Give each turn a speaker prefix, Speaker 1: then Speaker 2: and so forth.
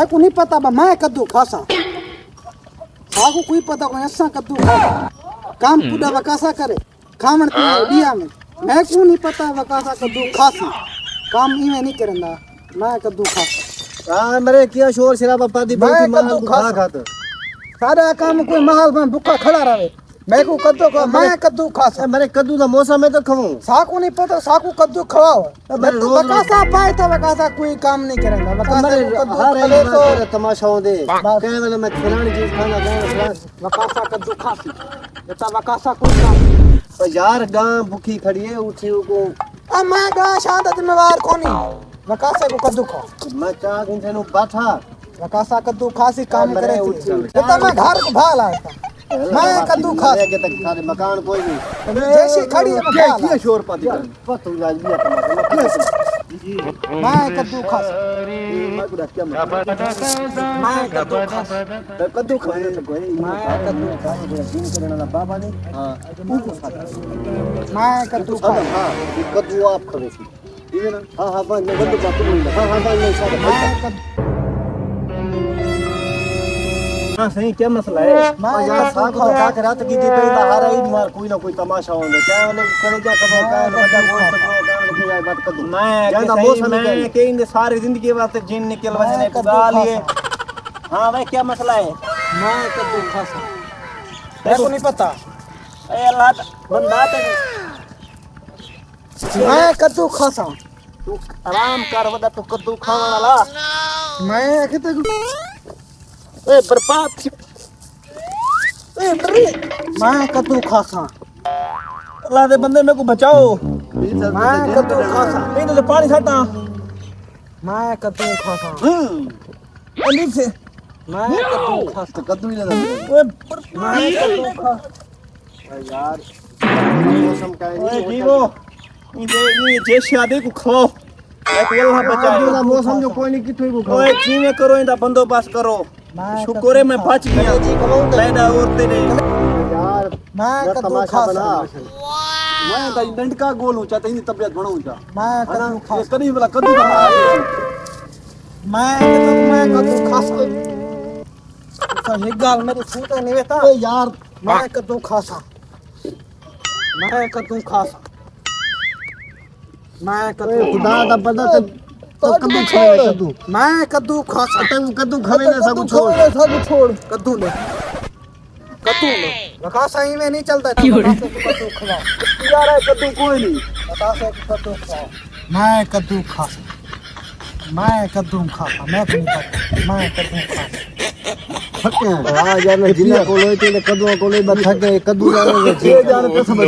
Speaker 1: मैं को नहीं पता बा मैं कद्दू खासा साको कोई पता कोई ऐसा कद्दू खासा काम पूरा वकासा करे खावण दिया में मैं को नहीं पता वकासा कद्दू खासी काम इवे नहीं करंदा मैं कद्दू खासा
Speaker 2: हां मेरे क्या शोर शराबा पादी बहुत माल खा खाता
Speaker 1: सारा काम कोई महल में भूखा खड़ा रहे मैं को कद्दू का मैं कद्दू खासा
Speaker 2: मेरे कद्दू दा मौसम है तो खाऊं
Speaker 1: साको नहीं पता साको कद्दू खवाओ मैं तो वकासा पाए तो वकासा कोई काम नहीं करेंगा वकासा कद्दू खले तो
Speaker 2: तमाशा होंदे कहे वाले मैं खिलानी चीज खाना गाना
Speaker 1: वकासा कद्दू खासी ये वकासा कोई काम नहीं
Speaker 2: तो यार गां भूखी खड़ी है उठी को
Speaker 1: अब मैं गां शांत जिम्मेवार कोनी वकासा को कद्दू खा
Speaker 2: मैं चाह इन तेनु बैठा
Speaker 1: वकासा कद्दू खासी काम करे ये तो मैं घर को भाल आया था मैं कद्दू खा
Speaker 2: के तक सारे मकान कोई नहीं
Speaker 1: जैसी खड़ी है मैं भाल
Speaker 2: क्या शोर पाती पतू आज भी
Speaker 1: मैं कद्दू खा
Speaker 2: मैं कुछ क्या
Speaker 1: मैं कद्दू खा
Speaker 2: कद्दू खाने तो कोई
Speaker 1: मैं कद्दू खा
Speaker 2: दिन करने वाला बाबा ने हां उनको खाता
Speaker 1: मैं कद्दू खा
Speaker 2: हां कद्दू आप खावे ये ना हां हां मैं कद्दू बात बोल हां हां मैं साथ हां सही क्या मसला है यार साग का क्या रात की दी पे बाहर आई मार कोई ना कोई तमाशा होने क्या वाले करे क्या करो क्या बड़ा गोश्त करो क्या लिखी जाए बात कर दूं मैं कहेंगे सारी जिंदगी वास्ते जिन निकल वजने खुदा लिए हां भाई क्या मसला है
Speaker 1: मैं कद्दू खा मेरे को नहीं पता
Speaker 2: ए अल्लाह बंदा
Speaker 1: मैं कद्दू खासा
Speaker 2: तू आराम कर वदा तू कद्दू खाने वाला
Speaker 1: मैं किते
Speaker 2: ए बर्बाद ए बरे
Speaker 1: मैं कद्दू खासा
Speaker 2: अल्लाह दे बंदे मेरे को बचाओ
Speaker 1: मैं कद्दू खासा
Speaker 2: नहीं तो पानी छाटा
Speaker 1: मैं कद्दू खासा
Speaker 2: अंदर से
Speaker 1: मैं कद्दू खासा
Speaker 2: कद्दू ही ना ओए
Speaker 1: मैं कद्दू खासा
Speaker 2: यार मौसम का नहीं जीवो ये जे शादी को खाओ ए तो अल्लाह बचाए मौसम जो कोई नहीं किथों को खाओ ओए जी में करो इंदा बंदोबस्त करो शुक्र है मैं बच गया पैदा और तेरे यार
Speaker 1: मैं कद्दू खासा
Speaker 2: मैं ता डंड का गोल ऊंचा तेरी तबीयत बनाऊं जा
Speaker 1: मैं कद्दू खासा
Speaker 2: कदी वाला कद्दू का
Speaker 1: मैं कद्दू खासा तो ये गाल मेरे सूते नहीं वेता
Speaker 2: ओए यार
Speaker 1: मैं कद्दू खासा मैं कद्दू खासा मैं कद्दू
Speaker 2: खुदा दा बंदा तो कद्दू खाए कद्दू
Speaker 1: मैं कद्दू खासा
Speaker 2: तू कद्दू खावे ना सब
Speaker 1: छोड़ कद्दू ले वकासा ही में नहीं चलता कद्दू खवा
Speaker 2: यार कद्दू कोई नहीं
Speaker 1: वकासा कद्दू खवा मैं कद्दू खाता मैं कद्दू खाता मैं नहीं पता मैं कद्दू खाता
Speaker 2: हां यार मैं जिला को लोई ते कद्दू को लोई बथा के कद्दू जाने के जाने तो समझ